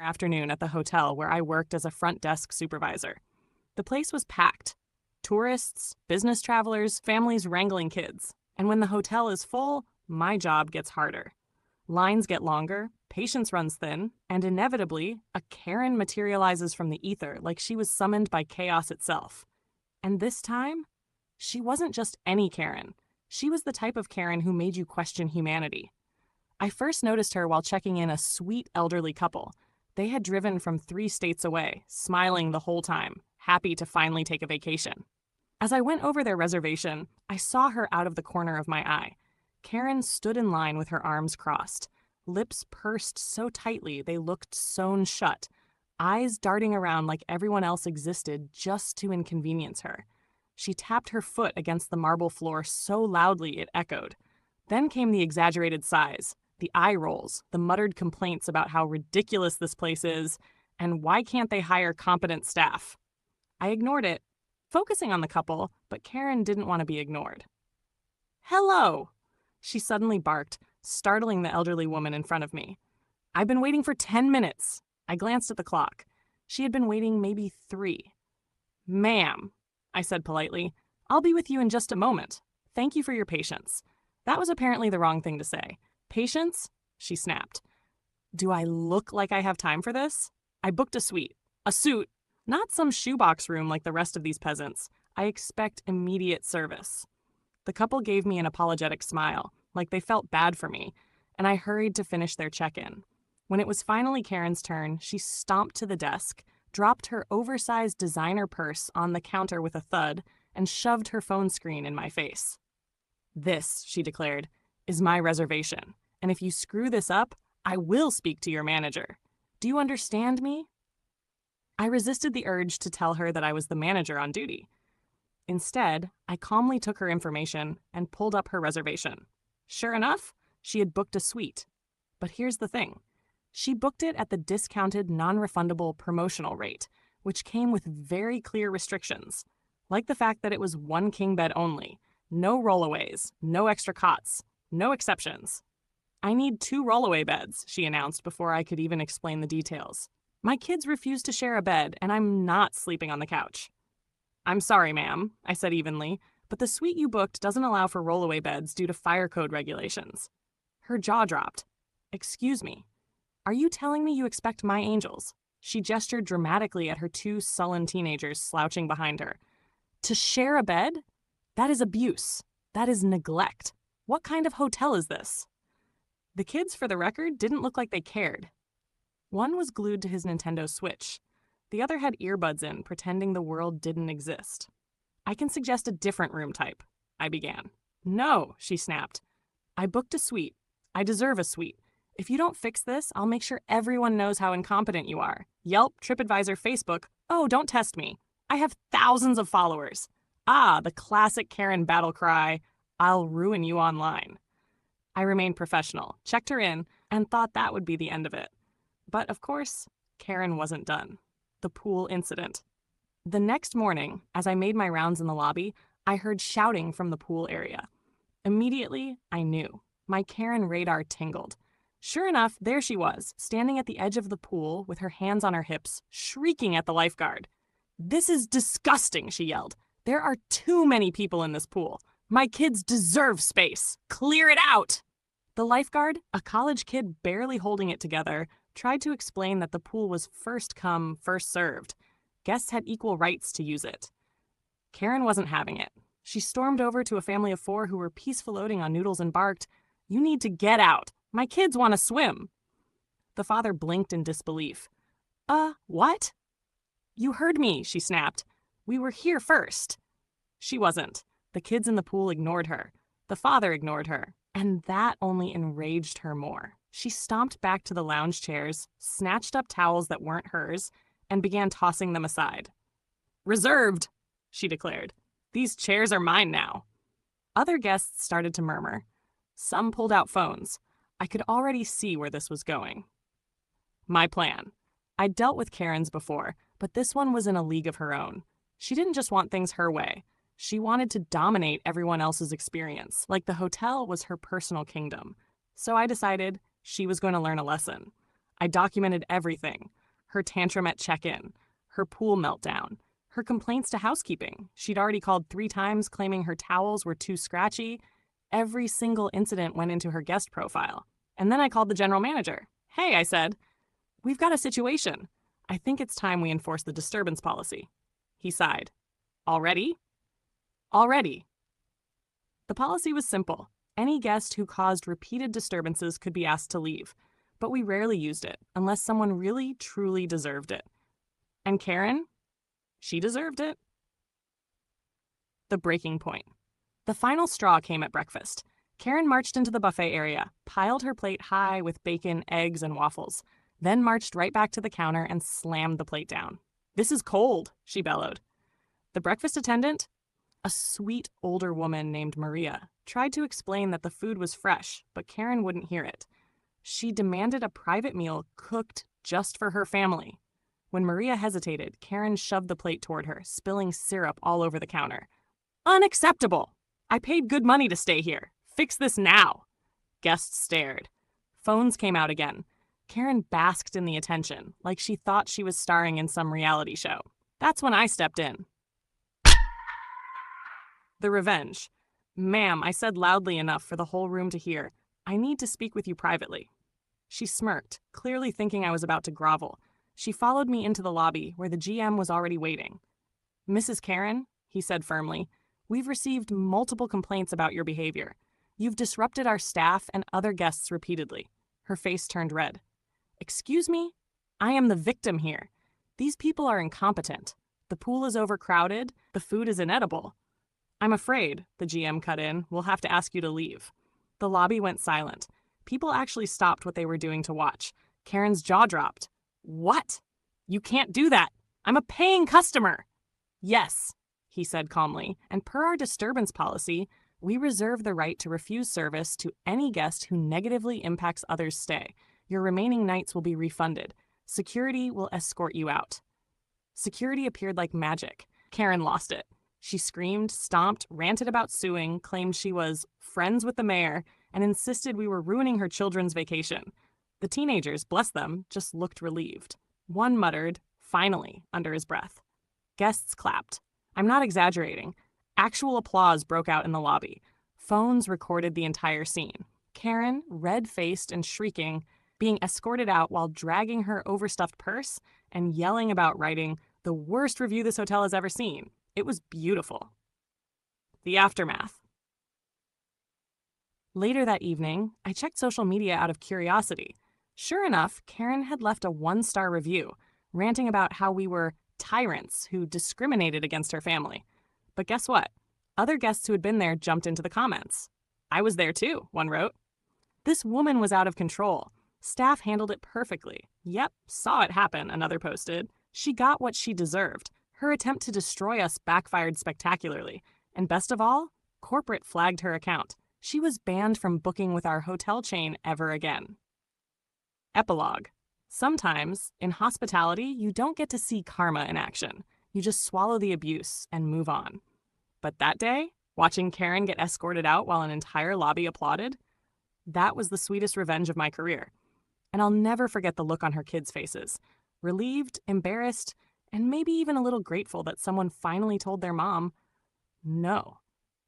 afternoon at the hotel where I worked as a front desk supervisor. The place was packed. Tourists, business travelers, families wrangling kids. And when the hotel is full, my job gets harder. Lines get longer, patience runs thin, and inevitably, a Karen materializes from the ether like she was summoned by chaos itself. And this time, she wasn't just any Karen. She was the type of Karen who made you question humanity. I first noticed her while checking in a sweet elderly couple. They had driven from 3 states away, smiling the whole time, happy to finally take a vacation. As I went over their reservation, I saw her out of the corner of my eye. Karen stood in line with her arms crossed, lips pursed so tightly they looked sewn shut, eyes darting around like everyone else existed just to inconvenience her. She tapped her foot against the marble floor so loudly it echoed. Then came the exaggerated sighs, the eye rolls, the muttered complaints about how ridiculous this place is, and why can't they hire competent staff? I ignored it, focusing on the couple, but Karen didn't want to be ignored. "Hello!" She suddenly barked, startling the elderly woman in front of me. "I've been waiting for 10 minutes. I glanced at the clock. She had been waiting maybe 3. "Ma'am," I said politely, "I'll be with you in just a moment. Thank you for your patience." That was apparently the wrong thing to say. "Patience?" she snapped. "Do I look like I have time for this? I booked a suite. A suit. Not some shoebox room like the rest of these peasants. I expect immediate service." The couple gave me an apologetic smile, like they felt bad for me, and I hurried to finish their check-in. When it was finally Karen's turn, she stomped to the desk, dropped her oversized designer purse on the counter with a thud, and shoved her phone screen in my face. "This," she declared, "is my reservation, and if you screw this up, I will speak to your manager. Do you understand me?" I resisted the urge to tell her that I was the manager on duty. Instead, I calmly took her information and pulled up her reservation. Sure enough, she had booked a suite. But here's the thing. She booked it at the discounted, non-refundable promotional rate, which came with very clear restrictions, like the fact that it was 1 king bed only, no rollaways, no extra cots, no exceptions. "I need 2 rollaway beds," she announced before I could even explain the details. "My kids refuse to share a bed, and I'm not sleeping on the couch." "I'm sorry, ma'am," I said evenly, "but the suite you booked doesn't allow for rollaway beds due to fire code regulations." Her jaw dropped. "Excuse me. Are you telling me you expect my angels?" She gestured dramatically at her 2 sullen teenagers slouching behind her. "To share a bed? That is abuse. That is neglect. What kind of hotel is this?" The kids, for the record, didn't look like they cared. One was glued to his Nintendo Switch. The other had earbuds in, pretending the world didn't exist. "I can suggest a different room type," I began. "No," she snapped. "I booked a suite. I deserve a suite. If you don't fix this, I'll make sure everyone knows how incompetent you are. Yelp, TripAdvisor, Facebook. Oh, don't test me. I have thousands of followers. Ah, the classic Karen battle cry, I'll ruin you online." I remained professional, checked her in, and thought that would be the end of it. But of course, Karen wasn't done. The pool incident. The next morning, as I made my rounds in the lobby, I heard shouting from the pool area. Immediately, I knew. My Karen radar tingled. Sure enough, there she was, standing at the edge of the pool with her hands on her hips, shrieking at the lifeguard. "This is disgusting," she yelled. "There are too many people in this pool. My kids deserve space. Clear it out!" The lifeguard, a college kid barely holding it together, tried to explain that the pool was first come, first served. Guests had equal rights to use it. Karen wasn't having it. She stormed over to a family of 4 who were peaceful floating on noodles and barked, "You need to get out. My kids want to swim." The father blinked in disbelief. What?" "You heard me," she snapped. "We were here first." She wasn't. The kids in the pool ignored her. The father ignored her. And that only enraged her more. She stomped back to the lounge chairs, snatched up towels that weren't hers, and began tossing them aside. "Reserved," she declared. "These chairs are mine now." Other guests started to murmur. Some pulled out phones. I could already see where this was going. My plan. I'd dealt with Karens before, but this one was in a league of her own. She didn't just want things her way. She wanted to dominate everyone else's experience, like the hotel was her personal kingdom. So I decided she was going to learn a lesson. I documented everything: her tantrum at check-in, her pool meltdown, her complaints to housekeeping. She'd already called 3 times claiming her towels were too scratchy. Every single incident went into her guest profile. And then I called the general manager. "Hey," I said, "we've got a situation. I think it's time we enforce the disturbance policy." He sighed. "Already?" "Already." The policy was simple. Any guest who caused repeated disturbances could be asked to leave, but we rarely used it unless someone really, truly deserved it. And Karen? She deserved it. The breaking point. The final straw came at breakfast. Karen marched into the buffet area, piled her plate high with bacon, eggs, and waffles, then marched right back to the counter and slammed the plate down. "This is cold," she bellowed. The breakfast attendant, a sweet older woman named Maria, tried to explain that the food was fresh, but Karen wouldn't hear it. She demanded a private meal cooked just for her family. When Maria hesitated, Karen shoved the plate toward her, spilling syrup all over the counter. "Unacceptable! I paid good money to stay here. Fix this now." Guests stared. Phones came out again. Karen basked in the attention, like she thought she was starring in some reality show. That's when I stepped in. The revenge. "Ma'am," I said loudly enough for the whole room to hear, "I need to speak with you privately." She smirked, clearly thinking I was about to grovel. She followed me into the lobby, where the GM was already waiting. "Mrs. Karen," he said firmly, "we've received multiple complaints about your behavior. You've disrupted our staff and other guests repeatedly." Her face turned red. "Excuse me? I am the victim here. These people are incompetent. The pool is overcrowded. The food is inedible." "I'm afraid," the GM cut in, "we'll have to ask you to leave." The lobby went silent. People actually stopped what they were doing to watch. Karen's jaw dropped. "What? You can't do that. I'm a paying customer." "Yes," he said calmly, "and per our disturbance policy, we reserve the right to refuse service to any guest who negatively impacts others' stay. Your remaining nights will be refunded. Security will escort you out." Security appeared like magic. Karen lost it. She screamed, stomped, ranted about suing, claimed she was friends with the mayor, and insisted we were ruining her children's vacation. The teenagers, bless them, just looked relieved. One muttered, "Finally," under his breath. Guests clapped. I'm not exaggerating. Actual applause broke out in the lobby. Phones recorded the entire scene. Karen, red-faced and shrieking, being escorted out while dragging her overstuffed purse and yelling about writing the worst review this hotel has ever seen. It was beautiful. The aftermath. Later that evening, I checked social media out of curiosity. Sure enough, Karen had left a 1-star review, ranting about how we were tyrants who discriminated against her family. But guess what? Other guests who had been there jumped into the comments. "I was there too," one wrote. "This woman was out of control. Staff handled it perfectly. Yep, saw it happen," another posted. "She got what she deserved. Her attempt to destroy us backfired spectacularly. And best of all, corporate flagged her account. She was banned from booking with our hotel chain ever again." Epilogue. Sometimes, in hospitality, you don't get to see karma in action. You just swallow the abuse and move on. But that day, watching Karen get escorted out while an entire lobby applauded, that was the sweetest revenge of my career. And I'll never forget the look on her kids' faces. Relieved, embarrassed, and maybe even a little grateful that someone finally told their mom, no.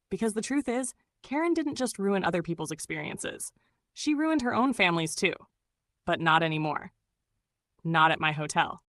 Because the truth is, Karen didn't just ruin other people's experiences. She ruined her own families too. But not anymore. Not at my hotel.